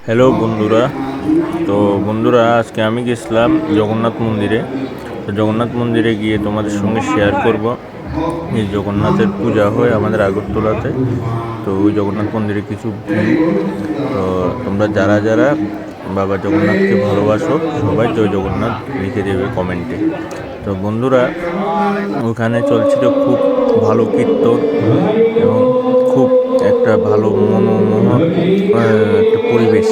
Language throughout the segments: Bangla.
হ্যালো বন্ধুরা। তো বন্ধুরা, আজকে আমি গেছিলাম জগন্নাথ মন্দিরে। তো জগন্নাথ মন্দিরে গিয়ে তোমাদের সঙ্গে শেয়ার করব এই জগন্নাথের পূজা হয় আমাদের আগরতলাতে। তো ওই জগন্নাথ মন্দিরে কিছু তো তোমরা যারা যারা বাবা জগন্নাথকে ভালোবাসো সবাই জয় জগন্নাথ লিখে দেবে কমেন্টে। তো বন্ধুরা, ওখানে চলছিল খুব ভালো কীর্তন এবং খুব একটা ভালো মনোমোহন একটা পরিবেশ।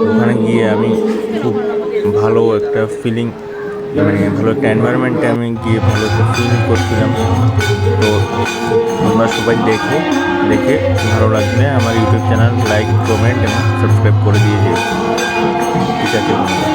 ওখানে গিয়ে আমি খুব ভালো একটা ফিলিং, ভালো একটা এনভায়রনমেন্টে আমি গিয়ে ভালো একটা ফিল করছিলাম। তো তোমরা সবাই দেখে ভালো লাগলে আমার ইউটিউব চ্যানেল লাইক, কমেন্ট এবং সাবস্ক্রাইব করে দিয়ে যেও। ঠিক আছে বন্ধুরা।